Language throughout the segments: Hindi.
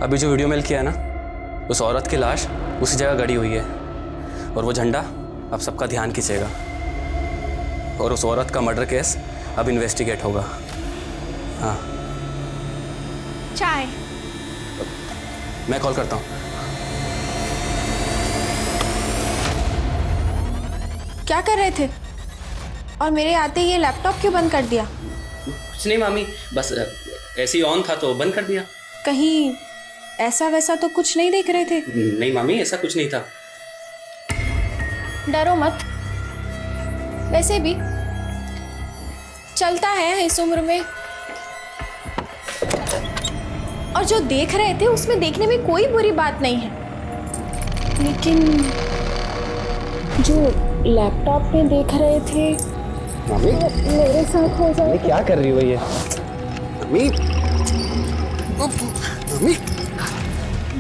अभी जो वीडियो मेल किया है ना, उस औरत की लाश उसी जगह गड़ी हुई है और वो झंडा अब सबका ध्यान खींचेगा और उस औरत का मर्डर केस अब इन्वेस्टिगेट होगा। हाँ, चाय। मैं कॉल करता हूँ। क्या कर रहे थे? और मेरे आते ही ये लैपटॉप क्यों बंद कर दिया? कुछ नहीं मामी, बस ऐसे ही ऑन था तो बंद कर दिया। कहीं ऐसा वैसा तो कुछ नहीं देख रहे थे? नहीं मामी, ऐसा कुछ नहीं था। डरो मत, वैसे भी चलता है इस उम्र में। और जो देख रहे थे उसमें देखने में कोई बुरी बात नहीं है, लेकिन जो लैपटॉप में देख रहे थे मामी, मेरे साथ हो जाए। क्या कर रही हो ये? मामी, मामी,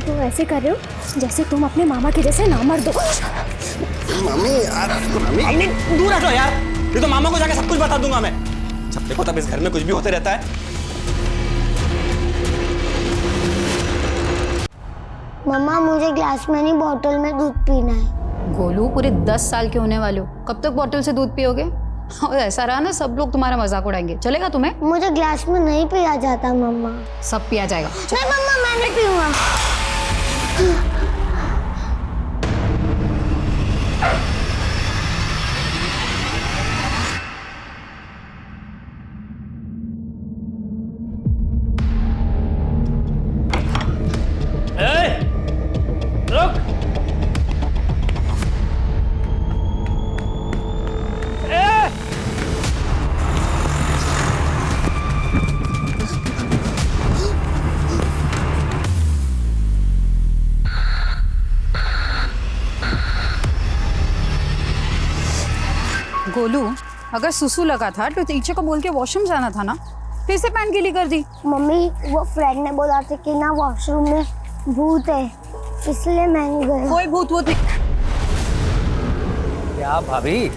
तो ऐसे कर रहे हो जैसे तुम अपने मामा के जैसे ना मर दो। मामी यार, मामी दूर हटो यार, ये तो मामा को जाके सब कुछ बता दूंगा मैं। जब देखो तब इस घर में कुछ भी होते रहता है। मम्मा मुझे ग्लास में नहीं बॉटल में दूध पीना है। गोलू, पूरे 10 साल के होने वाले हो, कब तक बॉटल से दूध पियोगे? और ऐसा रहा ना, सब लोग तुम्हारा मजाक उड़ाएंगे। चलेगा तुम्हें? मुझे ग्लास में नहीं पिया जाता मम्मा। सब पिया जाएगा। नहीं मम्मा, मैं नहीं पीऊंगा। रुक। गोलू, अगर सुसु लगा था तो टीचर को बोल के वॉशरूम जाना था ना, फिर से पैंट गीली कर दी। मम्मी, वो फ्रेंड ने बोला था कि ना वॉशरूम में भूत है, इसलिए मैं नहीं गया। कोई भूत वूत नहीं। क्या भाभी,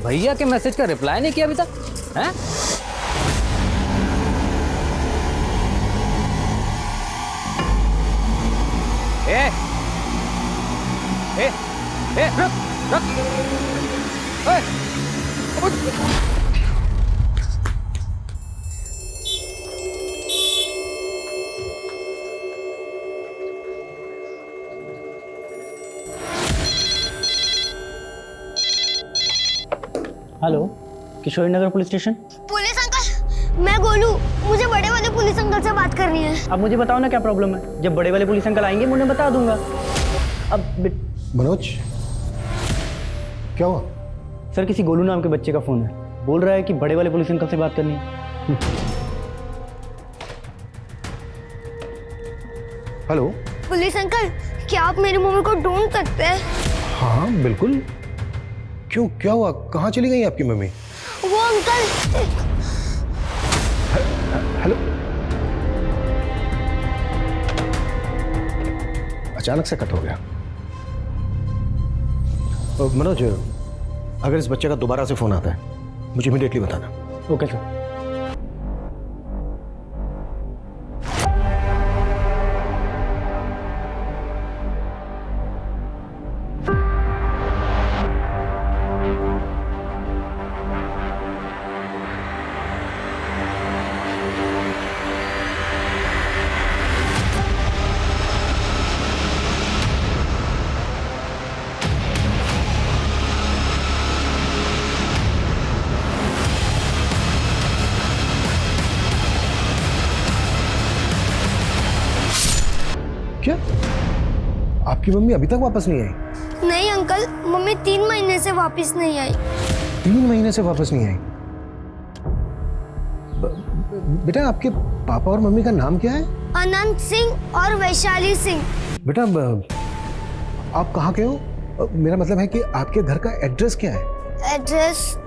भैया के मैसेज का रिप्लाई नहीं किया अभी तक? हैं? रुक रुक। हेलो, किशोरी नगर पुलिस स्टेशन। पुलिस अंकल, मैं गोलू, मुझे बड़े वाले पुलिस अंकल से बात करनी है। अब मुझे बताओ ना क्या प्रॉब्लम है। जब बड़े वाले पुलिस अंकल आएंगे मैं उन्हें बता दूंगा। अब मनोज, क्या हुआ? सर, किसी गोलू नाम के बच्चे का फोन है, बोल रहा है कि बड़े वाले पुलिस अंकल से बात करनी है। हेलो पुलिस अंकल, क्या आप मेरी मम्मी को ढूंढ सकते हैं? हाँ बिल्कुल। क्यों, क्या हुआ? कहाँ चली गई आपकी मम्मी? वो अंकल। हेलो, अचानक से कट हो गया। मनोज, अगर इस बच्चे का दोबारा से फोन आता है मुझे इमीडिएटली बताना। Okay sir. क्या आपकी मम्मी अभी तक वापस नहीं आई? नहीं अंकल, मम्मी 3 महीने से वापस नहीं आई। 3 महीने से वापस नहीं आई? बेटा, आपके पापा और मम्मी का नाम क्या है? अनंत सिंह और वैशाली सिंह। बेटा, आप कहाँ के हो? मेरा मतलब है कि आपके घर का एड्रेस क्या है? Address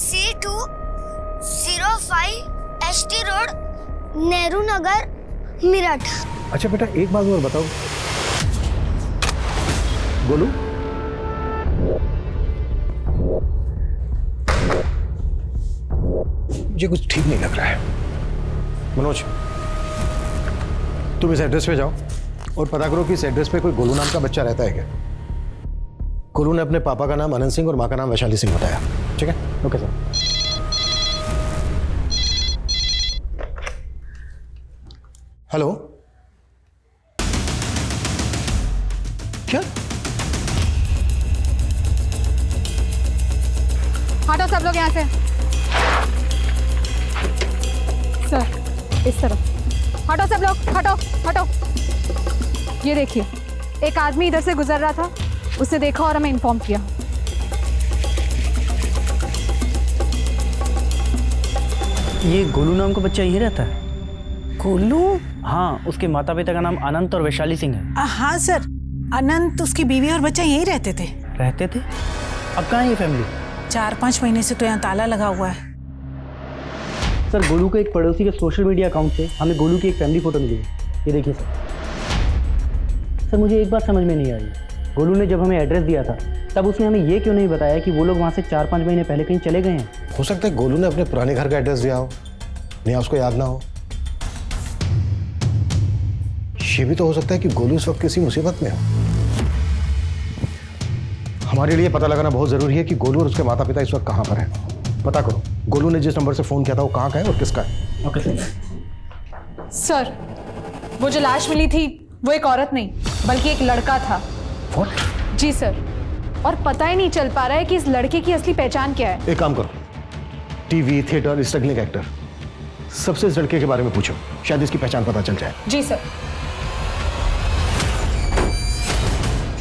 C205 ST road, Nehru Nagar, Meerut. अच्छा बेटा, एक बात और बताओ, गोलू, मुझे कुछ ठीक नहीं लग रहा है। मनोज, तुम इस एड्रेस पे जाओ और पता करो कि इस एड्रेस पे कोई गोलू नाम का बच्चा रहता है क्या। गोलू ने अपने पापा का नाम आनंद सिंह और माँ का नाम वैशाली सिंह बताया। ठीक है, ओके सर। हेलो, क्या? हटो सब लोग यहाँ से। सर इस तरफ हटो सब लोग, हटो हटो। ये देखिए, एक आदमी इधर से गुजर रहा था, उसने देखा और हमें इन्फॉर्म किया। ये गोलू नाम का बच्चा यहीं रहता है? गोलू? हाँ, उसके माता पिता का नाम अनंत और वैशाली सिंह है। हाँ सर, अनंत, उसकी बीवी और बच्चा यहीं रहते थे। रहते थे? अब कहाँ है ये फैमिली? 4-5 महीने से तो यहाँ ताला लगा हुआ है। सर, गोलू के एक पड़ोसी के सोशल मीडिया अकाउंट से हमें गोलू की एक फैमिली फोटो मिली है। ये देखिए सर। सर, मुझे एक बात समझ में नहीं आई। गोलू ने जब हमें एड्रेस दिया था तब उसने हमें ये क्यों नहीं बताया कि वो लोग वहाँ से 4-5 महीने पहले कहीं चले गए हैं? हो सकता है गोलू ने अपने पुराने घर का एड्रेस दिया हो, नहीं उसको याद ना हो। ये भी तो हो सकता है कि गोलू इस वक्त किसी मुसीबत में हो। हमारे लिए पता लगाना बहुत जरूरी है कि गोलू और उसके माता पिता इस वक्त कहाँ पर है। पता करो गोलू ने जिस नंबर से फोन किया था वो कहाँ का है और किसका है। Okay sir. सर, वो जो लाश मिली थी वो एक औरत नहीं बल्कि एक लड़का था। What? जी सर, और पता ही नहीं चल पा रहा है कि इस लड़के की असली पहचान क्या है। एक काम करो, टीवी, थिएटर, स्ट्रगलिंग एक्टर, सबसे इस लड़के के बारे में पूछो, शायद इसकी पहचान पता चल जाए। जी सर।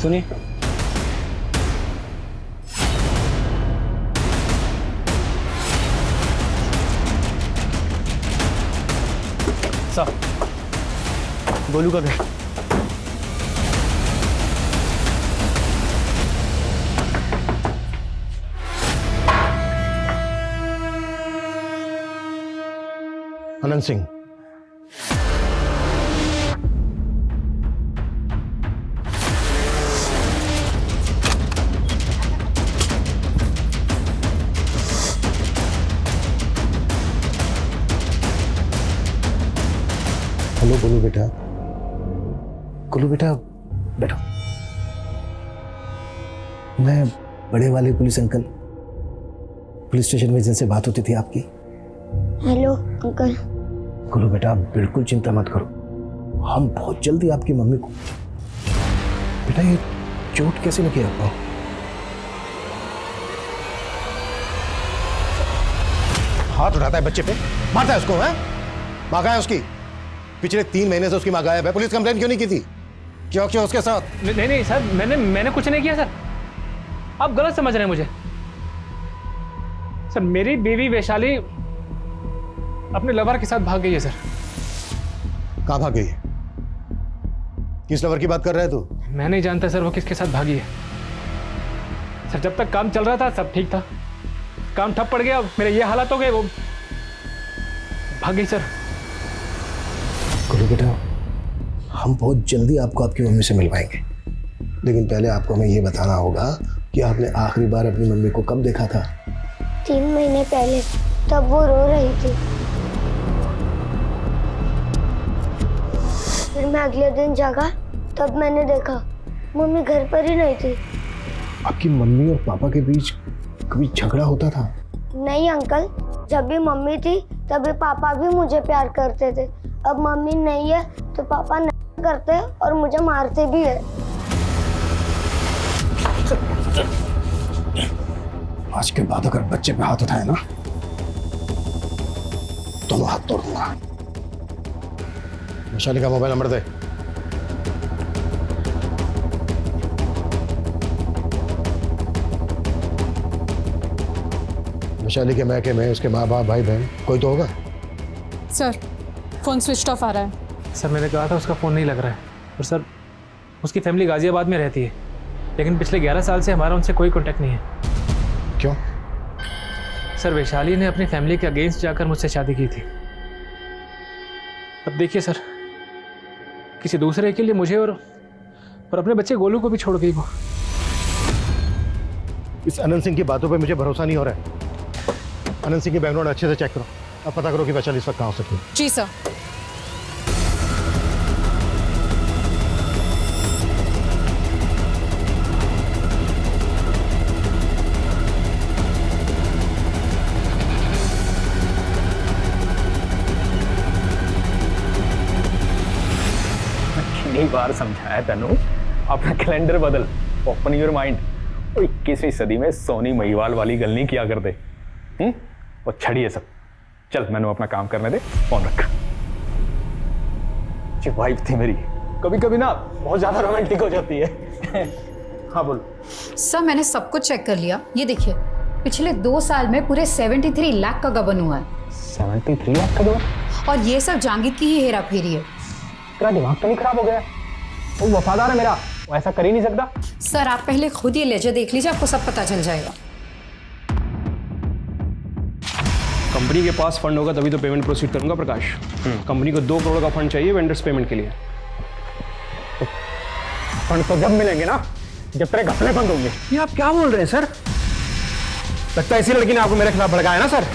सुनिए, सर, गोलू का घर। अनंत सिंह, हेलो गोलू बेटा। गोलू बेटा बैठो। मैं बड़े वाले पुलिस अंकल, पुलिस स्टेशन में जिनसे बात होती थी आपकी। Hello uncle. गोलू बेटा, आप बिल्कुल चिंता मत करो, हम बहुत जल्दी आपकी मम्मी को। बेटा, ये चोट कैसे लगी आपको? हाथ उठाता है बच्चे पे, मारता है उसको, है? माँ कहाँ है उसकी? पिछले 3 महीने से उसकी माँ गायब है। पुलिस कंप्लेंट क्यों नहीं की थी? क्यों उसके साथ? नहीं सर, मैंने कुछ नहीं किया सर। आप गलत समझ रहे हैं मुझे। सर, मेरी बीवी वैशाली अपने लवर के साथ भाग गई है सर। कहाँ भाग गई है? किस लवर की बात कर रहा है तू? मैं नहीं जानता सर वो किसके साथ भागी है। सर, जब तक काम चल रहा था सब ठीक था, काम ठप पड़ गया, मेरे ये हालात हो गए, वो भाग गई सर। गोलू बेटा, हम बहुत जल्दी आपको आपकी मम्मी से मिलवाएंगे, लेकिन पहले आपको हमें ये बताना होगा कि आपने आखिरी बार अपनी मम्मी को कब देखा था? 3 महीने पहले, तब वो रो रही थी। फिर मैं अगले दिन जागा, तब मैंने देखा मम्मी घर पर ही नहीं थी। आपकी मम्मी और पापा के बीच कभी झगड़ा होता था? नहीं अंकल, जब भी मम्मी थी तभी पापा भी मुझे प्यार करते थे। अब मम्मी नहीं है तो पापा नहीं करते और मुझे मारते भी है। आज के बाद अगर बच्चे पे हाथ उठाए ना तो मैं हाथ तोड़ दूंगा। वैशाली का मोबाइल नंबर दे। वैशाली के मैके में उसके माँ बाप, भाई बहन कोई तो होगा? सर, फोन स्विच ऑफ आ रहा है। सर, मैंने कहा था उसका फ़ोन नहीं लग रहा है। और सर, उसकी फैमिली गाजियाबाद में रहती है, लेकिन पिछले 11 साल से हमारा उनसे कोई कॉन्टैक्ट नहीं है। क्यों? सर, वैशाली ने अपनी फैमिली के अगेंस्ट जाकर मुझसे शादी की थी। अब देखिए सर, किसी दूसरे के लिए मुझे और अपने बच्चे गोलू को भी छोड़ गई वो। इस अनंत सिंह की बातों पे मुझे भरोसा नहीं हो रहा है। अनंत सिंह की बैकग्राउंड अच्छे से चेक करो, अब पता करो कि वैशाली इस वक्त कहाँ हो सकती है। जी सर। कितनी बार समझाया तनु, अपना कैलेंडर बदल, ओपन योर माइंड। 21वीं सदी में सोनी महिवाल वाली गल नहीं किया करते। और छड़िए सब, चल मैंने अपना काम करने दे, फोन रख। जो वाइफ थी मेरी, कभी कभी ना बहुत ज्यादा रोमांटिक हो जाती है। हाँ बोलो। सर मैंने सब कुछ चेक कर लिया, ये देखिए पिछले 2 साल में पूरे 73 लाख का गबन हुआ है। 73 लाख का गबन? और ये सब जांगिद की ही हेरा फेरी है। तेरा दिमाग तो नहीं खराब हो गया? वो वफादार है मेरा, वो ऐसा कर ही नहीं सकता। सर आप पहले खुद ये लेजर देख लीजिए, आपको सब पता चल जाएगा। कंपनी के पास फंड होगा तभी तो पेमेंट प्रोसीड करूंगा प्रकाश। कंपनी को 2 करोड़ का फंड चाहिए वेंडर्स पेमेंट के लिए। फंड तो जब मिलेंगे ना, जब तेरे घपले बंद होंगे। ये आप क्या बोल रहे हैं सर? लगता है इसी लड़की ने आपको मेरे खिलाफ भड़काया ना सर?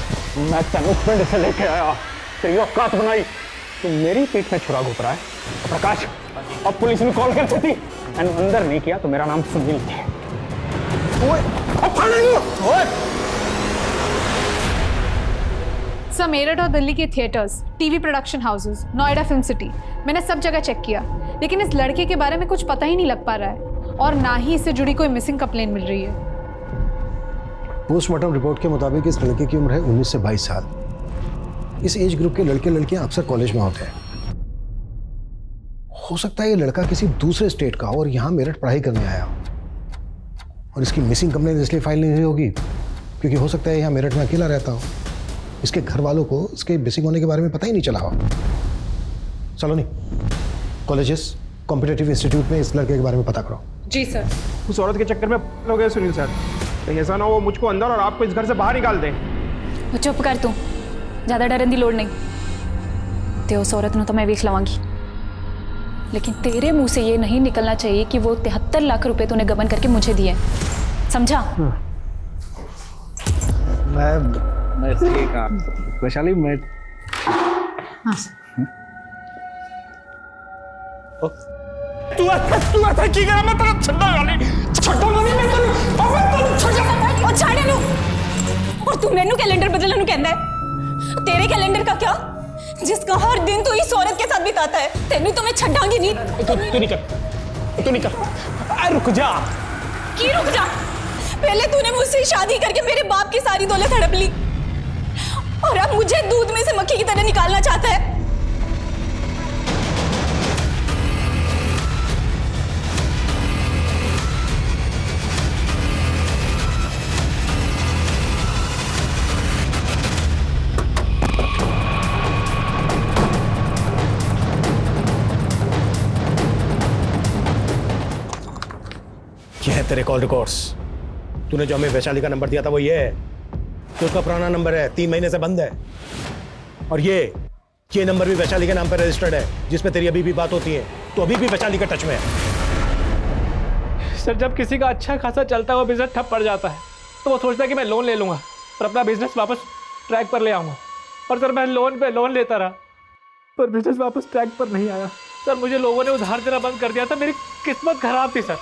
मैं तेनू पिंड से लेके आया, तेरी औकात बनाई, तू मेरी पीठ में छुरा घुप रहा है। प्रकाश अब पुलिस ने कॉल कर देती, मैंने अंदर नहीं किया तो मेरा नाम सुनील है। सर मेरठ और दिल्ली के theatres, TV production houses, Noida film city, मैंने सब जगह चेक किया, लेकिन इस लड़के के बारे में कुछ पता ही नहीं लग पा रहा है और ना ही इससे जुड़ी कोई मिसिंग कंप्लेंट मिल रही है। पोस्टमार्टम रिपोर्ट के मुताबिक इस लड़के की उम्र है 19 से 22 साल। इस एज ग्रुप के लड़के लड़कियां अक्सर कॉलेज में होते हैं। हो सकता है ये लड़का किसी दूसरे स्टेट का हो और यहाँ मेरठ पढ़ाई करने आया हो, और इसकी मिसिंग कंप्लेंट इसलिए फाइल नहीं हुई होगी क्योंकि हो सकता है यहाँ मेरठ में अकेला रहता हो। इसके घर वालों को इसके मिसिंग होने के बारे में पता ही नहीं चला हो। चलो नहीं, कॉलेजेस, कॉम्पिटिटिव इंस्टीट्यूट में इस लड़के के बारे में पता करो। जी सर। उस औरत के चक्कर में हो गए सुनील सर, कहीं ऐसा ना हो मुझको अंदर और आपको इस घर से बाहर निकाल दें। चुप कर तू, ज़्यादा डरन की लोड़ नहीं। ते उस औरत ने तो मैं वेख लवांगी, लेकिन तेरे मुंह से ये नहीं निकलना चाहिए कि वो 73 लाख रुपए तूने गबन करके मुझे दिए, समझा? मैं सही कहा वैशाली, मैं तू ऐसा की करा? मैं तेरा छड्डा गाली मैं तेरे और छाड़े नु, और तू मेनू कैलेंडर बदलने नु कहंदा है। तेरे कैलेंडर का क्या, जिसका हर दिन तू इस औरत के साथ बिताता है? तेनू तो मैं छड्डांगी नहीं। तू नहीं कर। रुक जा। की रुक जा? पहले तूने मुझसे शादी करके मेरे बाप की सारी दौलत हड़प ली और अब मुझे दूध में से मक्खी की तरह निकालना चाहता है। क्या है तेरे कॉल रिकॉर्ड्स? तूने जो हमें वैशाली का नंबर दिया था वो ये है? तो उसका पुराना नंबर है, 3 महीने से बंद है। और ये नंबर भी वैशाली के नाम पर रजिस्टर्ड है, जिसमें तेरी अभी भी बात होती है। तो अभी भी वैशाली के टच में है। सर जब किसी का अच्छा खासा चलता हुआ बिजनेस ठप पड़ जाता है तो वो सोचता है कि मैं लोन ले लूँगा और अपना बिजनेस वापस ट्रैक पर ले आऊँगा। और सर मैं लोन पे लोन लेता रहा पर बिजनेस वापस ट्रैक पर नहीं आया। सर मुझे लोगों ने उधार देना बंद कर दिया था। मेरी किस्मत खराब थी सर,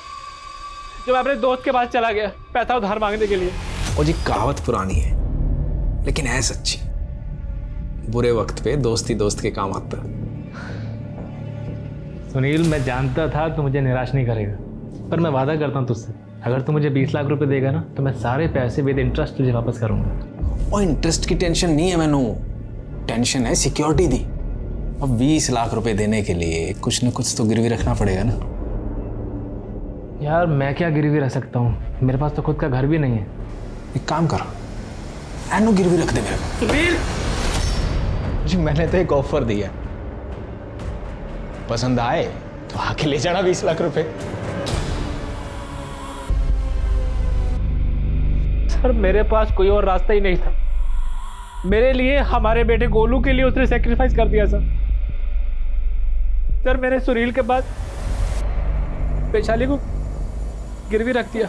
जो मैं अपने दोस्त के पास चला गया पैसा उधार मांगने के लिए। और जी कहावत पुरानी है लेकिन है सच्ची, बुरे वक्त पे दोस्ती दोस्त के काम आता है। सुनील मैं जानता था तू मुझे निराश नहीं करेगा, पर मैं वादा करता हूँ तुझसे, अगर तू मुझे 20 लाख रुपए देगा ना तो मैं सारे पैसे विद इंटरेस्ट तुझे वापस करूँगा। और इंटरेस्ट की टेंशन नहीं है मैनू, टेंशन है सिक्योरिटी दी। अब 20 लाख रुपए देने के लिए कुछ न कुछ तो गिरवी रखना पड़ेगा ना। यार मैं क्या गिरवी रख सकता हूँ, मेरे पास तो खुद का घर भी नहीं है। एक काम करो, एनो गिरवी रख दे मेरे को। सुनील जी मैंने तो एक ऑफर दिया, पसंद आए तो आके ले जाना 20 लाख रुपए। सर मेरे पास कोई और रास्ता ही नहीं था। मेरे लिए, हमारे बेटे गोलू के लिए उसने सेक्रीफाइस कर दिया सर। सर मैंने सुनील के बाद वैशाली को गिरवी रख दिया।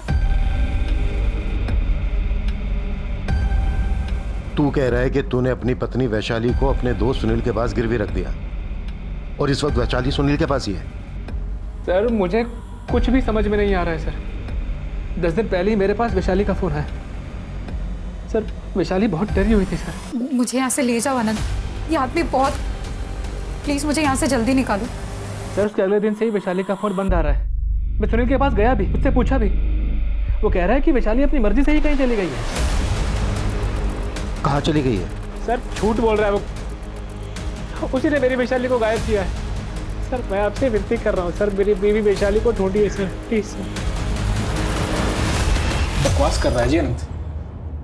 तू कह रहा है कि तूने अपनी पत्नी वैशाली को अपने दोस्त सुनील के पास गिरवी रख दिया और इस वक्त वैशाली सुनील के पास ही है? सर मुझे कुछ भी समझ में नहीं आ रहा है सर। 10 दिन पहले ही मेरे पास वैशाली का फोन आया। सर वैशाली बहुत डरी हुई थी सर। मुझे यहाँ से ले जाओ आनंद, ये आदमी बहुत, प्लीज मुझे यहाँ से जल्दी निकालो। सर उसके अगले दिन से ही वैशाली का फोन बंद आ रहा है। मैं सुनील के पास गया भी, उससे पूछा भी, वो कह रहा है कि वैशाली अपनी मर्जी से ही कहीं चली गई है। कहाँ चली गई है? सर झूठ बोल रहा है वो, उसी ने मेरी वैशाली को गायब किया है। सर मैं आपसे विनती कर रहा हूँ सर, मेरी बीवी वैशाली को ढूंढिए सर, प्लीज सर। बकवास कर रहा है जी अनंत।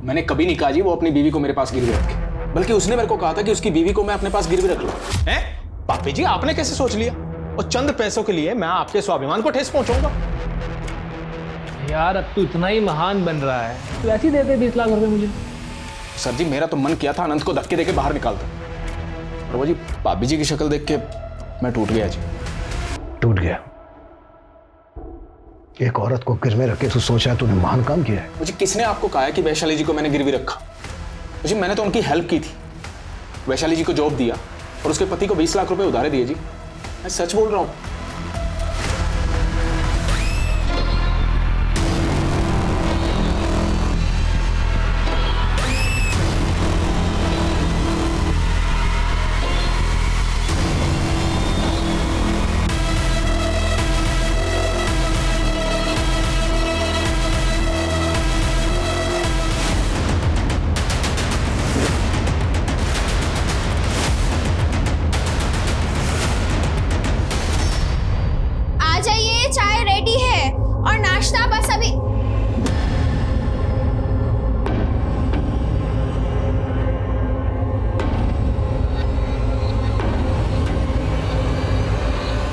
मैंने कभी नहीं कहा जी वो अपनी बीवी को मेरे पास गिरवी रखे, बल्कि उसने मेरे को कहा था कि उसकी बीवी को मैं अपने पास गिरवी रख लूं। हैं? पापी जी आपने कैसे सोच लिया? और चंद पैसों के लिए मैं आपके स्वाभिमान को ठेस पहुंचाऊंगा? यार अब तू इतना ही महान बन रहा है, तो ऐसे ही दे दे 20 लाख रुपए मुझे। सर जी मेरा तो मन किया था अनंत को धक्के देके बाहर निकालता, और वो जी भाभी जी की शक्ल देख के मैं टूट गया जी। टूट गया? एक औरत को गिरवे रख के तू सोच रहा है तूने महान काम किया है? मुझे किसने आपको कहा है कि वैशाली जी को मैंने गिरवी रखा? जी मैंने तो उनकी हेल्प की थी, वैशाली जी को जॉब दिया और उसके पति को 20 लाख रुपए उधारे दिए जी। मैं सच बोल रहा हूं। चाय रेडी है और नाश्ता बस अभी।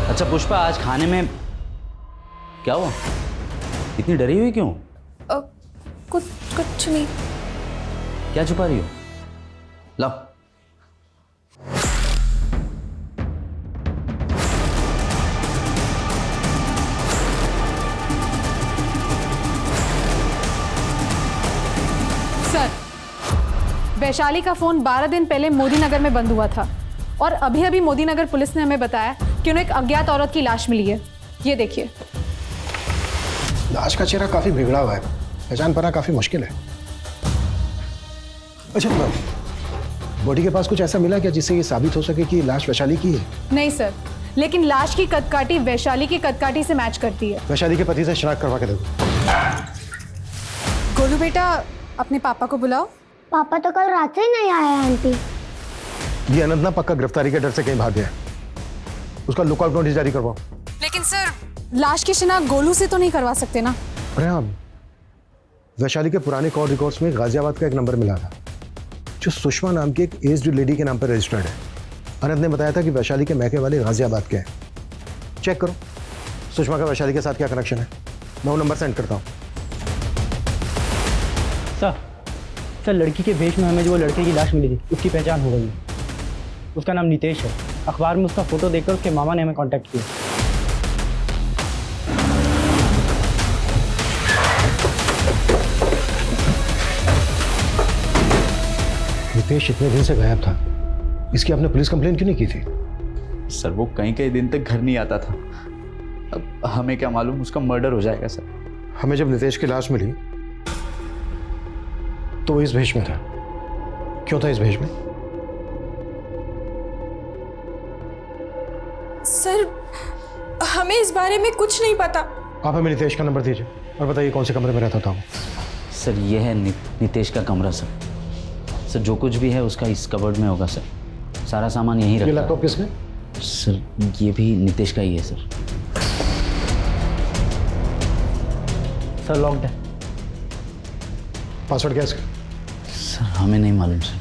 अच्छा पुष्पा, आज खाने में क्या हुआ? इतनी डरी हुई क्यों? कुछ नहीं। क्या छुपा रही हो? लाओ। वैशाली का फोन 12 दिन पहले मोदी नगर में बंद हुआ था और अभी अभी मोदी नगर पुलिस ने हमें बताया कि उन्हें एक अज्ञात औरत की लाश मिली है। ये देखिए। लाश का चेहरा काफी बिगड़ा हुआ है, पहचान पाना काफी मुश्किल है। अच्छा, बॉडी के पास कुछ ऐसा मिला क्या जिससे ये साबित हो सके कि लाश वैशाली की है? नहीं सर, लेकिन लाश की कदकाठी वैशाली की कदकाठी से मैच करती है। वैशाली के पति से शिनाख्त करवा के देखो। गोलू बेटा, अपने पापा को बुलाओ। पापा तो कल रात से ही नहीं आया आंटी। ये अनंत ना पक्का गिरफ्तारी के डर से कहीं भाग गया है, उसका लुकआउट नोटिस जारी करवाओ। लेकिन सर, लाश की शिनाख्त गोलू से तो नहीं करवा सकते ना? अरे हाँ, वैशाली के पुराने कॉल रिकॉर्ड्स में गाजियाबाद का एक नंबर मिला था जो सुषमा नाम की एक एज्ड लेडी के नाम पर रजिस्टर्ड है। अनंत ने बताया था कि वैशाली के मैके वाले गाजियाबाद के हैं। चेक करो सुषमा का वैशाली के साथ क्या कनेक्शन है। मैं वो नंबर सेंड करता हूँ। सर लड़की के भेष में हमें जो वो लड़के की लाश मिली थी उसकी पहचान हो गई है। उसका नाम नितेश है। अखबार में उसका फोटो देखकर उसके मामा ने हमें कांटेक्ट किया। नितेश इतने दिन से गायब था, इसकी आपने पुलिस कंप्लेंट क्यों नहीं की थी? सर वो कई दिन तक घर नहीं आता था, अब हमें क्या मालूम उसका मर्डर हो जाएगा। सर हमें जब नितेश की लाश मिली तो वो इस भेष में था। क्यों था इस भेष में? सर हमें इस बारे में कुछ नहीं पता। आप हमें नितेश का नंबर दीजिए और बताइए कौन से कमरे में रहता था वो। सर ये है नितेश का कमरा। सर जो कुछ भी है उसका इस कबर्ड में होगा। सर सारा सामान यहीं रखा है। लैपटॉप किसमें? सर ये भी नितेश का ही है। सर लॉक्ड है। पासवर्ड क्या है इसका? सर हमें नहीं मालूम सर।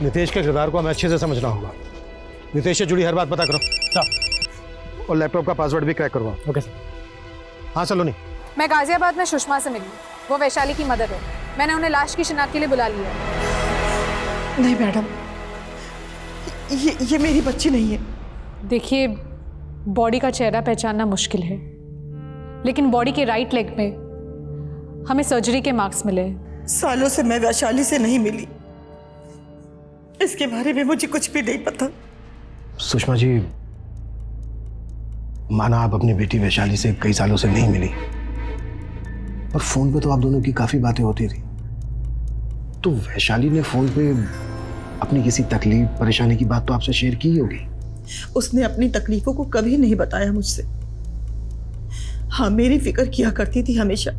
नितेश के किरदार को हमें अच्छे से समझना होगा। नितेश से जुड़ी हर बात पता करो सर, और लैपटॉप का पासवर्ड भी क्रैक करवाओ। Okay sir. हाँ सलोनी। मैं गाजियाबाद में सुषमा से मिली, वो वैशाली की मदर है। मैंने उन्हें लाश की शिनाख्त के लिए बुला लिया। नहीं मैडम, ये मेरी बच्ची नहीं है। देखिए, बॉडी का चेहरा पहचानना मुश्किल है, लेकिन बॉडी के राइट लेग में हमें सर्जरी के मार्क्स मिले। सालों से मैं वैशाली से नहीं मिली, इसके बारे में मुझे कुछ भी नहीं पता। सुषमा जी, माना आप अपनी बेटी वैशाली से कई सालों से नहीं मिली, और फोन पे तो आप दोनों की काफी बातें होती थी, तो वैशाली ने फोन पे अपनी किसी तकलीफ परेशानी की बात तो आपसे शेयर की होगी। उसने अपनी तकलीफों को कभी नहीं बताया मुझसे। हाँ, मेरी फिक्र किया करती थी हमेशा।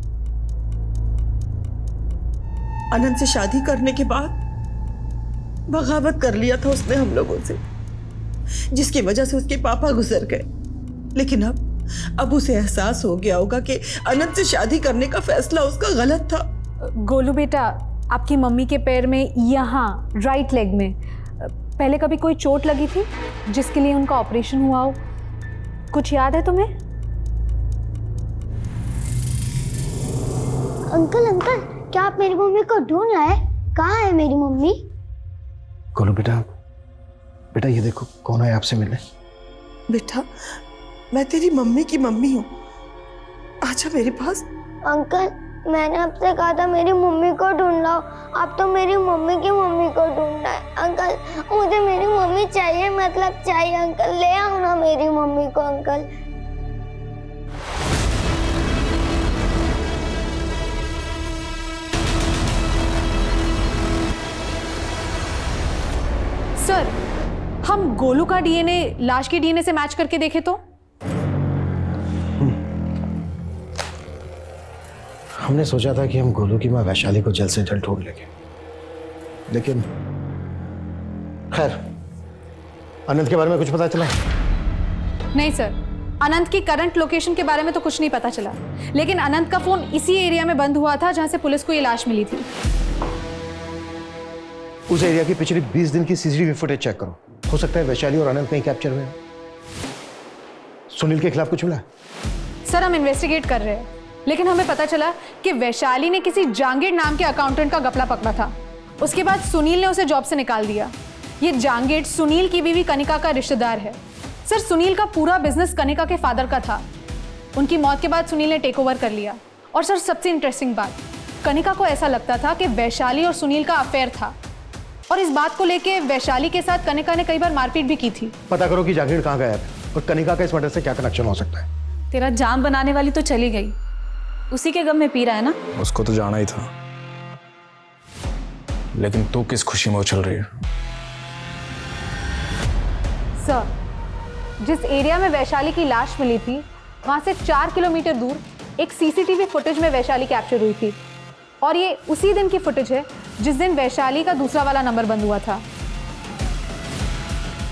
अनंत से शादी करने के बाद बगावत कर लिया था उसने हम लोगों से, जिसकी वजह से उसके पापा गुजर गए। लेकिन अब उसे एहसास हो गया होगा कि अनंत से शादी करने का फैसला उसका गलत था। गोलू बेटा, आपकी मम्मी के पैर में यहाँ राइट लेग में पहले कभी कोई चोट लगी थी जिसके लिए उनका ऑपरेशन हुआ हो? कुछ याद है तुम्हें? अंकल अंकल, क्या आप मेरी मम्मी को ढूंढ रहे हैं? कहाँ है मेरी मम्मी? गोलू बेटा, बेटा ये देखो कौन है आपसे मिलने। बेटा, मैं तेरी मम्मी की मम्मी हूँ, आजा मेरे पास। अंकल, मैंने आपसे कहा था मेरी मम्मी को ढूंढ लाओ, आप तो मेरी मम्मी की मम्मी को ढूंढ रहे हैं। अंकल, मुझे मेरी मम्मी चाहिए, मतलब चाहिए। अंकल, ले आओ ना मेरी मम्मी को। अंकल, सर, हम गोलू का डीएनए लाश के डीएनए से मैच करके देखें तो? हमने सोचा था कि हम गोलू की मां वैशाली को जल्द से जल्द ढूंढ लेंगे, लेकिन खैर, अनंत के बारे में कुछ पता चला? नहीं सर, अनंत की करंट लोकेशन के बारे में तो कुछ नहीं पता चला, लेकिन अनंत का फोन इसी एरिया में बंद हुआ था जहां से पुलिस को ये लाश मिली थी। उस एरिया की पिछली 20 दिन की सीसीटीवी फुटेज चेक करो, हो सकता है वैशाली और अनंत कहीं कैप्चर हुए। सुनील के खिलाफ कुछ मिला? सर, हम इन्वेस्टिगेट कर रहे हैं, लेकिन हमें पता चला कि वैशाली ने किसी जांगीर नाम के अकाउंटेंट का घपला पकड़ा था। उसके बाद सुनील ने उसे जॉब से निकाल दिया। ये जांगीर सुनील की बीवी कनिका का रिश्तेदार है। सर, सुनील का पूरा बिजनेस कनिका के फादर का था। उनकी मौत के बाद सुनील ने टेक ओवर कर लिया। और सर, सबसे इंटरेस्टिंग बात, कनिका को ऐसा लगता था कि वैशाली और सुनील का अफेयर था, और इस बात को लेके वैशाली के साथ कनिका ने कई बार मारपीट भी की थी। पता करो कि जागीर कहाँ गया है और कनिका का इस मर्डर से क्या कनेक्शन हो सकता है। तेरा जाम बनाने वाली तो चली गई, उसी के गम में पी रहा है ना। उसको तो जाना ही था, लेकिन तू किस खुशी में उछल रही है? सर, जिस एरिया में वैशाली की लाश मिली थी, वहां से 4 किलोमीटर दूर एक सीसीटीवी फुटेज में वैशाली कैप्चर हुई थी, और ये उसी दिन की फुटेज है जिस दिन वैशाली का दूसरा वाला नंबर बंद हुआ था।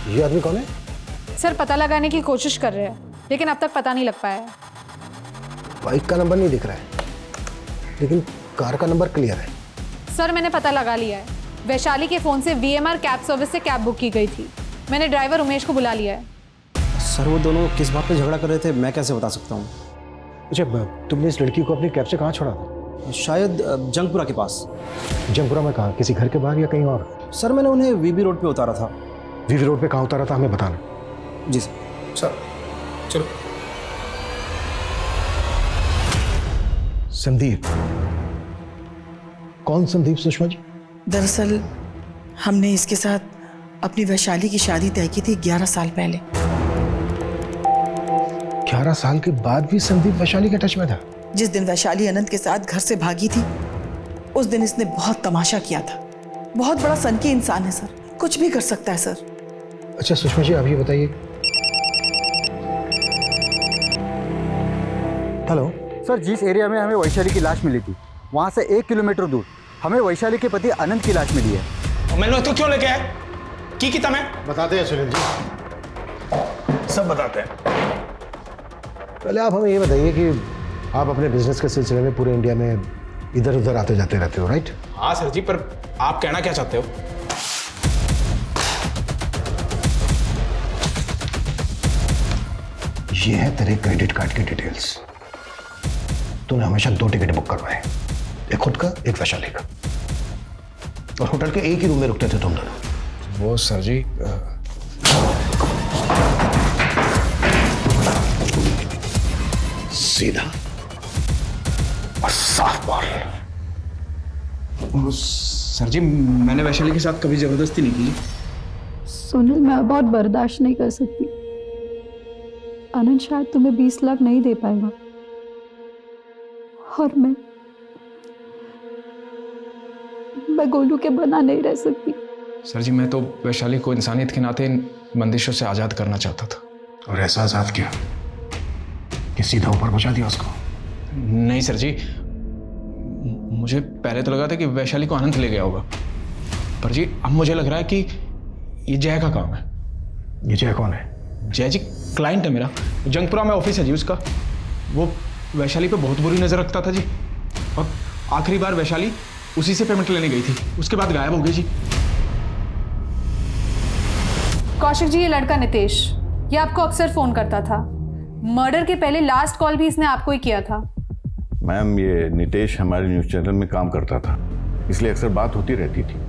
ये आदमी कौन है? सर, पता लगाने की कोशिश कर रहे हैं, लेकिन अब तक पता नहीं लग पाया है। बाइक का नंबर नहीं दिख रहा है, लेकिन कार का नंबर क्लियर है। सर, मैंने पता लगा लिया है। वैशाली के फोन से VMR कैब सर्विस से कैब बुक की गई थी। मैंने ड्राइवर उमेश को बुला लिया है। सर, वो दोनों किस बात पे झगड़ा कर रहे थे मैं कैसे बता सकता हूँ? अच्छा, तुमने इस लड़की को अपनी कैब से कहाँ छोड़ा था? शायद जंगपुरा के पास। जंगपुरा में कहाँ? किसी घर के बाहर या कहीं और? सर, मैंने उन्हें VB रोड पे उतारा था। VB रोड पे कहाँ उतारा था, हमें बताना। जी सर। चलो। संदीप? कौन संदीप सुषमा जी? दरअसल हमने इसके साथ अपनी वैशाली की शादी तय की थी 11 साल पहले। 11 साल के बाद भी संदीप वैशाली के टच में था? जिस दिन वैशाली अनंत के साथ घर से भागी थी, उस दिन इसने बहुत तमाशा किया था। बहुत बड़ा सनकी इंसान है सर, कुछ भी कर सकता है सर। अच्छा सुषमा जी, आप ये बताइए। हेलो सर, जिस एरिया में हमें वैशाली की लाश मिली थी, वहाँ से 1 किलोमीटर दूर हमें वैशाली के पति अनंत की लाश मिली है। मैंने तो क्यों लेके आए? की किता मैं बताते हैं सुनील जी, सब बताते हैं। पहले आप हमें ये बताइए कि आप अपने बिजनेस के सिलसिले में पूरे इंडिया में इधर उधर आते जाते रहते हो, राइट? हाँ सर जी, पर आप कहना क्या चाहते हो? ये है तेरे क्रेडिट कार्ड की डिटेल्स। तूने हमेशा 2 टिकट बुक करवाए, एक खुद का, एक वैशाली का, और होटल के एक ही रूम में रुकते थे तुम दोनों। वो सर जी सीधा और साफ बोल। सर जी, मैंने वैशाली के साथ कभी जबरदस्ती नहीं की। सुनील, मैं बहुत बर्दाश्त नहीं कर सकती। अनंत शायद तुम्हें 20 लाख नहीं दे पाएगा, और मैं गोलू के बना नहीं रह सकती। सर जी, मैं तो वैशाली को इंसानियत के नाते इन बंदिशों से आज़ाद करना चाहता था। और ऐसा आजाद किया कि सीधा ऊपर पहुंचा दिया उसको? नहीं सर जी, मुझे पहले तो लगा था कि वैशाली को अनंत ले गया होगा, पर जी अब मुझे लग रहा है कि ये जय का काम है। ये जय कौन है? जय जी क्लाइंट है मेरा, जंगपुरा में ऑफिस है जी उसका। वो वैशाली पे बहुत बुरी नज़र रखता था जी, और आखिरी बार वैशाली उसी से पेमेंट लेने गई थी, उसके बाद गायब हो गई जी। कौशिक जी, ये लड़का नितेश, ये आपको अक्सर फोन करता था। मर्डर के पहले लास्ट कॉल भी इसने आपको ही किया था। मैम, ये नितेश हमारे न्यूज़ चैनल में काम करता था, इसलिए अक्सर बात होती रहती थी।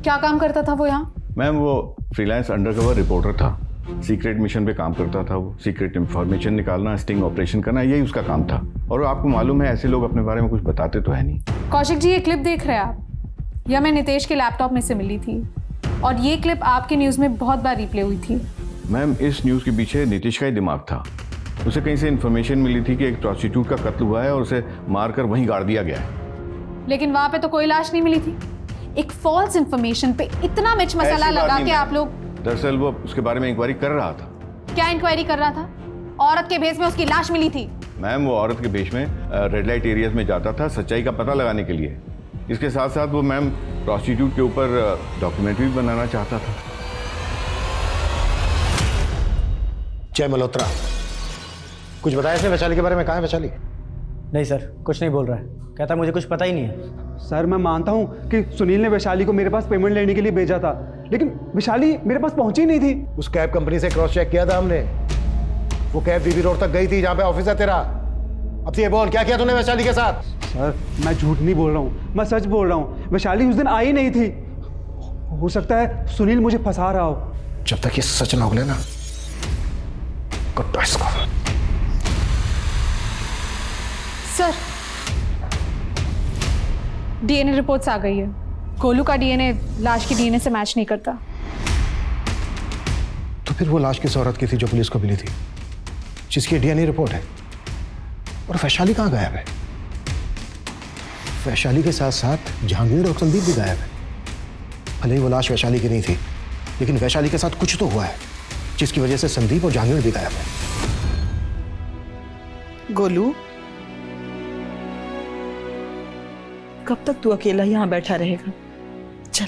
क्या काम करता था वो यहाँ? मैम, वो फ्रीलांस अंडरकवर रिपोर्टर था, सीक्रेट मिशन पे काम करता था। वो सीक्रेट इंफॉर्मेशन निकालना, स्टिंग ऑपरेशन करना, यही उसका काम था। और आपको मालूम है, ऐसे लोग अपने बारे में कुछ बताते तो है नहीं। कौशिक जी, ये क्लिप देख रहे हैं आप? यह मैं नितेश के लैपटॉप में से मिली थी, और ये क्लिप आपके न्यूज़ में बहुत बार रिप्ले हुई थी। मैम, इस न्यूज़ के पीछे नितेश का ही दिमाग था। उसे कहीं से इन्फॉर्मेशन मिली थी कि एक प्रोस्टिट्यूट का कत्ल हुआ है और उसे मारकर वहीं गाड़ दिया गया है। लेकिन वहां पे तो कोई लाश नहीं मिली थी। एक फॉल्स इन्फॉर्मेशन पे इतना मिर्च मसाला लगा के आप लोग। दरअसल वो उसके बारे में इंक्वायरी कर रहा था। क्या इंक्वायरी कर रहा था? औरत के भेष में उसकी लाश मिली थी। मैम, वो औरत के भेष में रेड लाइट एरियाज में जाता था सच्चाई का पता लगाने के लिए। इसके साथ साथ वो मैम प्रोस्टिट्यूट के ऊपर डॉक्यूमेंट्री भी बनाना चाहता था। जय मल्होत्रा, कुछ बताया इसने वैशाली के बारे में? कहाँ है वैशाली? नहीं सर, कुछ नहीं बोल रहा है, कहता मुझे कुछ पता ही नहीं है। सर, मैं मानता हूँ कि सुनील ने वैशाली को मेरे पास पेमेंट लेने के लिए भेजा था, लेकिन वैशाली मेरे पास पहुंची नहीं थी। उस कैब कंपनी से क्रॉस चेक किया था हमने, वो कैब बीबी रोड तक गई थी जहाँ पे ऑफिस है तेरा। अब तो ये बोल, क्या किया तूने वैशाली के साथ? सर, मैं झूठ नहीं बोल रहा हूँ, मैं सच बोल रहा हूँ। वैशाली उस दिन आई नहीं थी। हो सकता है सुनील मुझे फंसा रहा हो। जब तक ये सच ना उगले ना, कुत्ता इसको। सर, डीएनए रिपोर्ट्स आ गई है। गोलू का डीएनए लाश की डीएनए से मैच नहीं करता। तो फिर वो लाश किस औरत की थी जो पुलिस को मिली थी, जिसकी डीएनए रिपोर्ट है? और वैशाली कहाँ गायब है? वैशाली के साथ साथ जहांगीर और संदीप भी गायब है। भले ही वो लाश वैशाली की नहीं थी, लेकिन वैशाली के साथ कुछ तो हुआ है जिसकी वजह से संदीप और जहांगीर भी गायब है। गोलू, कब तक तू अकेला यहाँ बैठा रहेगा? चल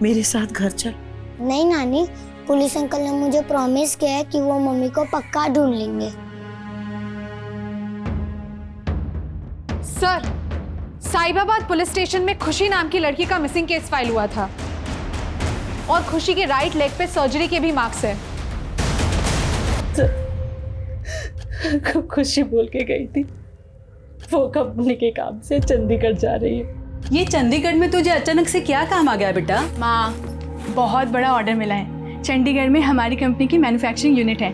मेरे साथ घर चल। नहीं नानी, पुलिस अंकल ने मुझे प्रॉमिस किया है कि वो मम्मी को पक्का ढूंढ लेंगे। सर, साहिबाबाद पुलिस स्टेशन में खुशी नाम की लड़की का मिसिंग केस फाइल हुआ था, और खुशी के राइट लेग पे सर्जरी के भी मार्क्स है। खुशी बोल के गई थी वो कंपनी के काम से चंडीगढ़ जा रही है। ये चंडीगढ़ में तुझे अचानक से क्या काम आ गया बेटा? माँ, बहुत बड़ा ऑर्डर मिला है। चंडीगढ़ में हमारी कंपनी की मैन्युफैक्चरिंग यूनिट है,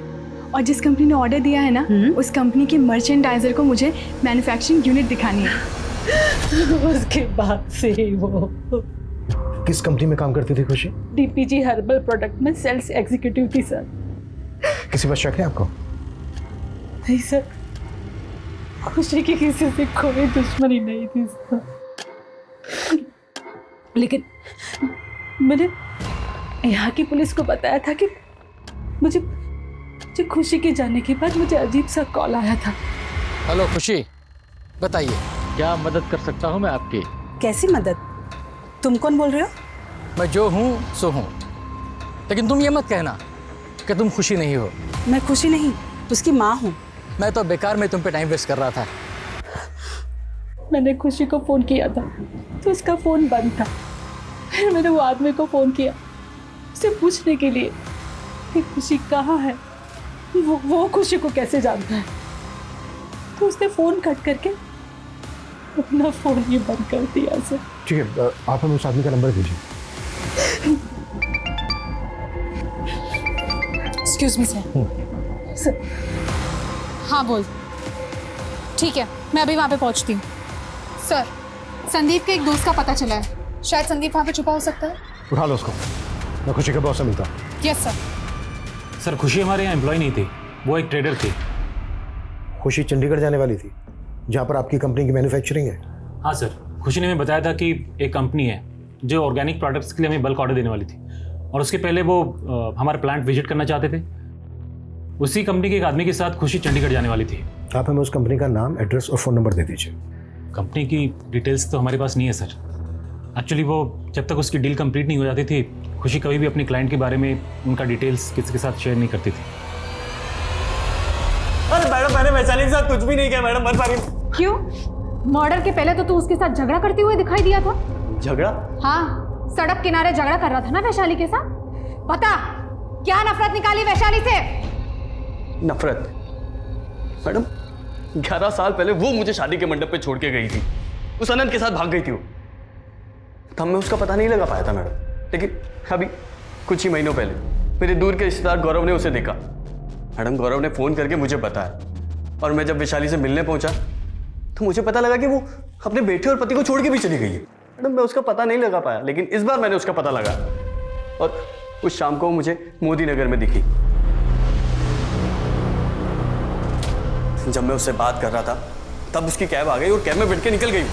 और जिस कंपनी ने ऑर्डर दिया है ना, उस कंपनी के मर्चेंडाइजर को मुझे मैन्युफैक्चरिंग यूनिट दिखानी है। उसके बाद से ही वो किस कंपनी में काम करती थी खुशी? डीपीजी हर्बल प्रोडक्ट में सेल्स एग्जीक्यूटिव थी सर। किसी पर शक है आपको? नहीं सर, खुशी की किसी से कोई दुश्मनी नहीं थी सर। लेकिन मैंने यहाँ की पुलिस को बताया था कि मुझे खुशी के जाने के बाद मुझे अजीब सा कॉल आया था। हेलो खुशी, बताइए क्या मदद कर सकता हूँ मैं आपकी? कैसी मदद? तुम कौन बोल रहे हो? मैं जो हूँ सो हूँ, लेकिन तुम ये मत कहना कि तुम खुशी नहीं हो। मैं खुशी नहीं, उसकी माँ हूँ। मैं तो बेकार में तुम पे टाइम वेस्ट कर रहा था। मैंने खुशी को फ़ोन किया था तो उसका फ़ोन बंद था। फिर मैंने वो आदमी को फ़ोन किया उसे पूछने के लिए कि खुशी कहाँ है, वो खुशी को कैसे जानता है। तो उसने फ़ोन कट करके अपना फ़ोन ही बंद कर दिया सर। ठीक है, आप हमें उस आदमी का नंबर दीजिए। Excuse me sir. हाँ बोल। ठीक है, मैं अभी वहाँ पे पहुँचती हूँ। सर, संदीप के एक दोस्त का पता चला है, शायद संदीप वहाँ पे छुपा हो सकता है। उठा लो उसको, मैं खुशी के बॉस से मिलता हूँ। Yes sir. सर, खुशी हमारे यहाँ एम्प्लॉय नहीं थी, वो एक ट्रेडर थी। खुशी चंडीगढ़ जाने वाली थी जहाँ पर आपकी कंपनी की मैन्युफैक्चरिंग है? हाँ सर, खुशी ने हमें बताया था कि एक कंपनी है जो ऑर्गेनिक प्रोडक्ट्स के लिए हमें बल्क ऑर्डर देने वाली थी, और उसके पहले वो हमारा प्लांट विजिट करना चाहते थे। उसी कंपनी के एक आदमी के साथ खुशी चंडीगढ़ जाने वाली थी। आप हमें उस कंपनी का नाम, एड्रेस और फ़ोन नंबर दे दीजिए। कंपनी की डिटेल्स तो हमारे पास नहीं है सर। एक्चुअली वो जब तक उसकी डील कंप्लीट नहीं हो जाती थी, खुशी कभी भी अपने क्लाइंट के बारे में उनका डिटेल्स किसी के साथ शेयर नहीं करती थी। अरे मैडम, मैंने वैशाली के साथ कुछ भी नहीं किया मैडम, मत मारिए। क्यों? मर्डर के पहले तो तू उसके साथ झगड़ा करते हुए दिखाई दिया था। झगड़ा? हाँ, सड़क किनारे झगड़ा कर रहा था ना वैशाली के साथ। बता, क्या नफरत निकाली वैशाली से? नफरत? मैडम, 11 साल पहले वो मुझे शादी के मंडप पे छोड़ के गई थी, उस अनंत के साथ भाग गई थी वो। तब मैं उसका पता नहीं लगा पाया था मैडम, लेकिन अभी कुछ ही महीनों पहले मेरे दूर के रिश्तेदार गौरव ने उसे देखा। मैडम, गौरव ने फ़ोन करके मुझे बताया, और मैं जब वैशाली से मिलने पहुंचा तो मुझे पता लगा कि वो अपने बेटे और पति को छोड़ के भी चली गई है। मैडम, मैं उसका पता नहीं लगा पाया, लेकिन इस बार मैंने उसका पता लगा, और उस शाम को मुझे मोदी नगर में दिखी। जब मैं उससे बात कर रहा था तब उसकी कैब आ गई और कैब में बैठ के निकल गई।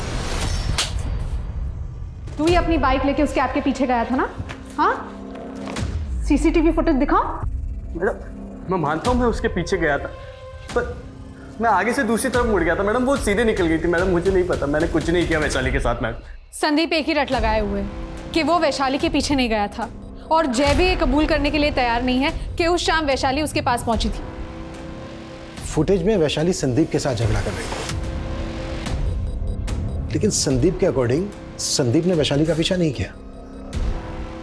तू ही अपनी बाइक लेके उसके आपके पीछे गया था ना? हाँ, सीसीटीवी फुटेज दिखाओ। मैडम, मैं मानता हूँ मैं उसके पीछे गया था, पर मैं आगे से दूसरी तरफ मुड़ गया था मैडम, वो सीधे निकल गई थी। मैडम, मुझे नहीं पता, मैंने कुछ नहीं किया वैशाली के साथ। मैडम, संदीप एक ही रट लगाए हुए कि वो वैशाली के पीछे नहीं गया था, और जय भी ये कबूल करने के लिए तैयार नहीं है कि उस शाम वैशाली उसके पास पहुंची थी। फुटेज में वैशाली संदीप के साथ झगड़ा कर रही थी, लेकिन संदीप के अकॉर्डिंग संदीप ने वैशाली का पीछा नहीं किया।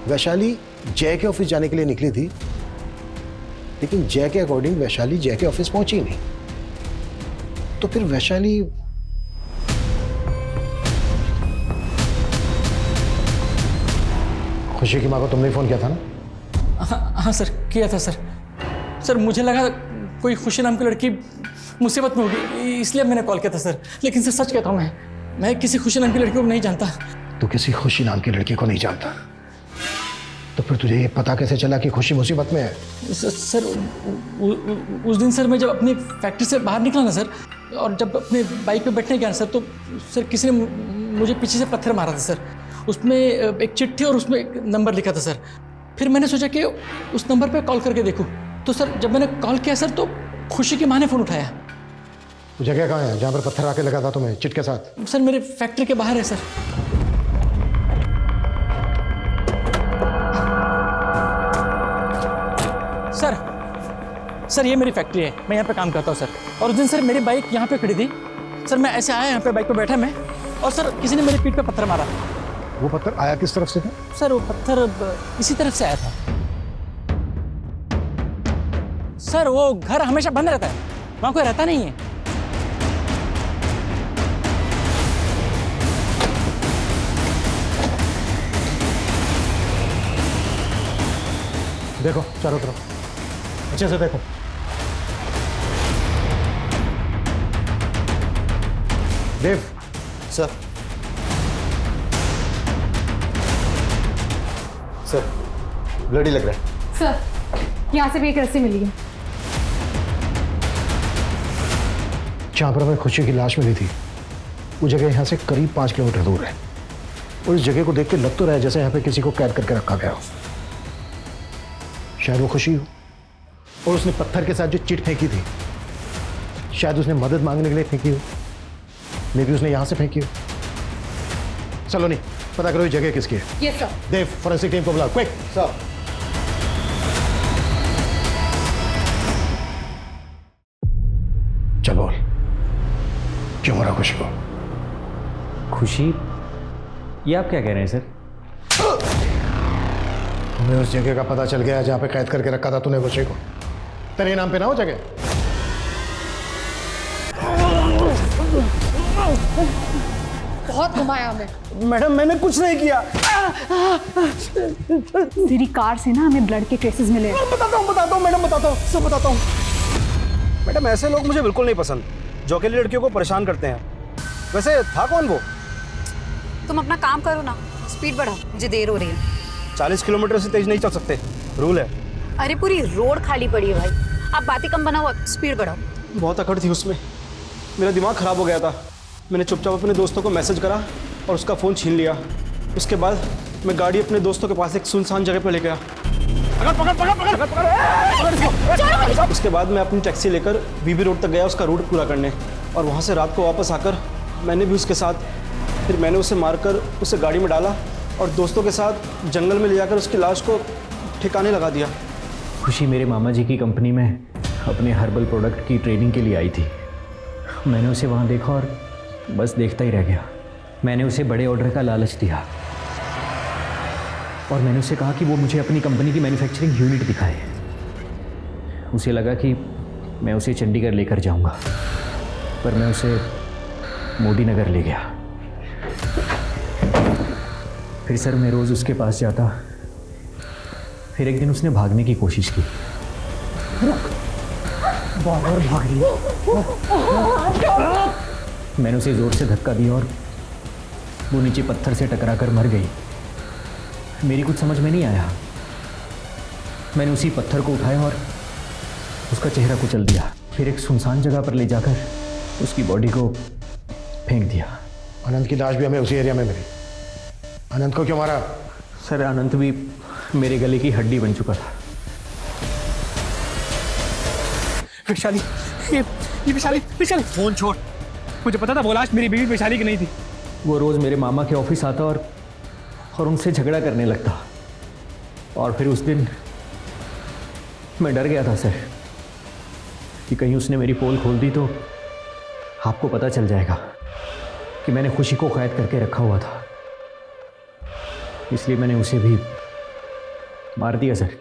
वैशाली जय के ऑफिस जाने के लिए निकली थी, लेकिन जय के अकॉर्डिंग वैशाली जय के ऑफिस पहुंची नहीं। तो फिर वैशाली खुशी की माँ को तुमने फोन किया था ना? हाँ सर, किया था सर। सर मुझे लगा कोई खुशी नाम की लड़की मुसीबत में होगी, इसलिए मैंने कॉल किया था सर। लेकिन सर सच कहता हूँ, मैं किसी खुशी नाम की लड़की को नहीं जानता। तू किसी खुशी नाम की लड़की को नहीं जानता? तो फिर तुझे ये पता कैसे चला कि खुशी मुसीबत में है? सर उस दिन सर मैं जब अपनी फैक्ट्री से बाहर निकला ना सर, और जब अपने बाइक पे बैठने गया सर, तो सर किसी ने मुझे पीछे से पत्थर मारा था सर। उसमें एक चिट्ठी और उसमें एक नंबर लिखा था सर। फिर मैंने सोचा कि उस नंबर पे कॉल करके देखूं, तो सर जब मैंने कॉल किया सर, तो खुशी की माँ ने फ़ोन उठाया। वो जगह कहाँ है जहाँ पर पत्थर आके लगा था तुम्हें चिट के साथ? सर मेरे फैक्ट्री के बाहर है सर। सर ये मेरी फैक्ट्री है, मैं यहाँ पे काम करता हूँ सर। और उस दिन सर मेरी बाइक यहाँ पे खड़ी थी सर, मैं ऐसे आया यहाँ पे, बाइक पे बैठा मैं, और सर किसी ने मेरी पीठ पे पत्थर मारा। वो पत्थर आया किस तरफ से था? सर वो पत्थर इसी तरफ से आया था सर। वो घर हमेशा बंद रहता है, वहाँ कोई रहता नहीं है। देखो चारों तरफ अच्छे से देखो। देव सर। सर ब्लडी लग रहा है सर। यहाँ से भी एक रस्सी मिली है। जहाँ पर हमें खुशी की लाश मिली थी वो जगह यहाँ से करीब 5 किलोमीटर दूर है, और इस जगह को देख के लग तो रहा है जैसे यहाँ पे किसी को कैद करके रखा गया हो। शायद वो खुशी हो, और उसने पत्थर के साथ जो चिट फेंकी थी शायद उसने मदद मांगने के लिए फेंकी हो, मे भी उसने यहाँ से फेंकी हो। चलो नहीं पता करो ये जगह किसकी है। Yes sir. Dev forensic team को बुलाओ, क्विक सर। चल बोल, क्यों मरा खुशी को? खुशी? ये आप क्या कह रहे हैं सर? हमें उस जगह का पता चल गया जहां पे कैद करके रखा था तूने खुशी को। तेरे नाम पे ना हो जगह? बहुत घुमाया हमें। मैडम मैंने कुछ नहीं किया। तेरी कार से ना हमें ब्लड के ट्रेसेस मिले। बताता हूँ मैडम, बताता हूँ, सब बताता हूँ। मैडम ऐसे लोग मुझे बिल्कुल नहीं पसंद जो अकेली लड़कियों को परेशान करते हैं। वैसे था कौन वो? तुम अपना काम करो ना, स्पीड बढ़ाओ, मुझे देर हो रही है। 40 किलोमीटर से तेज नहीं चल सकते, रूल है। अरे पूरी रोड खाली पड़ी है भाई, आप बातें कम बनाओ, स्पीड बढ़ाओ। बहुत अकड़ थी उसमें, मेरा दिमाग खराब हो गया था। मैंने चुपचाप अपने दोस्तों को मैसेज करा और उसका फ़ोन छीन लिया। उसके बाद मैं गाड़ी अपने दोस्तों के पास एक सुनसान जगह पर ले गया। उसके बाद मैं अपनी टैक्सी लेकर बीबी रोड तक गया उसका रूट पूरा करने, और वहाँ से रात को वापस आकर मैंने भी उसके साथ, फिर मैंने उसे मारकर उसे गाड़ी में डाला और दोस्तों के साथ जंगल में ले जाकर उसकी लाश को ठिकाने लगा दिया। खुशी मेरे मामा जी की कंपनी में अपने हर्बल प्रोडक्ट की ट्रेनिंग के लिए आई थी। मैंने उसे वहाँ देखा और बस देखता ही रह गया। मैंने उसे बड़े ऑर्डर का लालच दिया और मैंने उसे कहा कि वो मुझे अपनी कंपनी की मैन्युफैक्चरिंग यूनिट दिखाए। उसे लगा कि मैं उसे चंडीगढ़ लेकर जाऊंगा, पर मैं उसे मोदी नगर ले गया। फिर सर मैं रोज़ उसके पास जाता। फिर एक दिन उसने भागने की कोशिश की। मैंने उसे ज़ोर से धक्का दिया और वो नीचे पत्थर से टकराकर मर गई। मेरी कुछ समझ में नहीं आया। मैंने उसी पत्थर को उठाया और उसका चेहरा कुचल दिया। फिर एक सुनसान जगह पर ले जाकर उसकी बॉडी को फेंक दिया। अनंत की लाश भी हमें उसी एरिया में मिली। अनंत को क्यों मारा? सर अनंत भी मेरे गले की हड्डी बन चुका था। वैशाली, ये वैशाली फोन छोड़। मुझे पता था वो लाश मेरी बीवी वैशाली की नहीं थी। वो रोज़ मेरे मामा के ऑफिस आता और उनसे झगड़ा करने लगता। और फिर उस दिन मैं डर गया था सर कि कहीं उसने मेरी पोल खोल दी तो आपको पता चल जाएगा कि मैंने खुशी को कैद करके रखा हुआ था। इसलिए मैंने उसे भी मार दिया सर।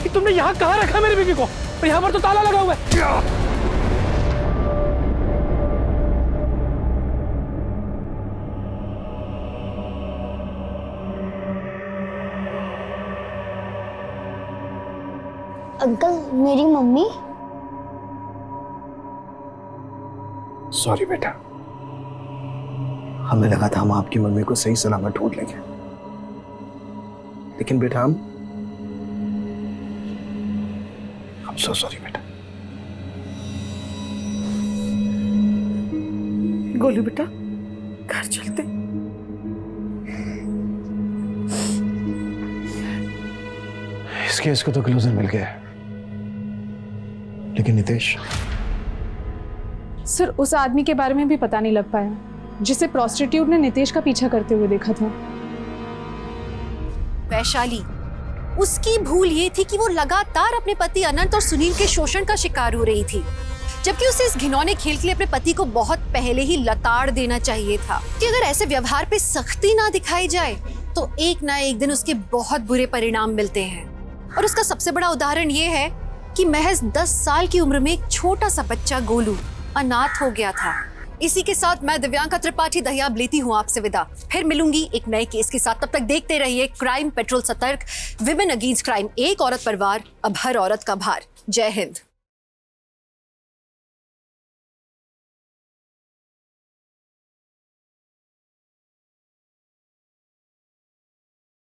कि तुमने यहाँ कहाँ रखा मेरी बीवी को? और यहाँ पर तो ताला लगा हुआ है। अंकल, मेरी मम्मी। सॉरी बेटा, हमें लगा था हम आपकी मम्मी को सही सलामत ढूंढ लेंगे, लेकिन बेटा हम सो सॉरी बेटा। गोलू बेटा, घर चलते। इस केस को तो क्लोजर मिल गया, लेकिन नितेश। सर उस आदमी के बारे में भी पता नहीं लग पाया जिसे प्रोस्टिट्यूट ने नितेश का पीछा करते हुए देखा था। वैशाली, उसकी भूल ये थी कि वो लगातार अपने पति अनंत और सुनील के शोषण का शिकार हो रही थी, जबकि उसे इस घिनौने खेल के लिए अपने पति को बहुत पहले ही लताड़ देना चाहिए था कि अगर ऐसे व्यवहार पे सख्ती ना दिखाई जाए तो एक ना एक दिन उसके बहुत बुरे परिणाम मिलते हैं। और उसका सबसे बड़ा उदाहरण ये है कि महज 10 साल की उम्र में एक छोटा सा बच्चा गोलू अनाथ हो गया था। इसी के साथ मैं दिव्यांका त्रिपाठी दहियाब लेती हूँ आपसे विदा। फिर मिलूंगी एक नए केस के साथ। तब तक देखते रहिए क्राइम पेट्रोल सतर्क, विमेन अगेंस्ट क्राइम, एक औरत पर वार, अब हर औरत का भार। जय हिंद।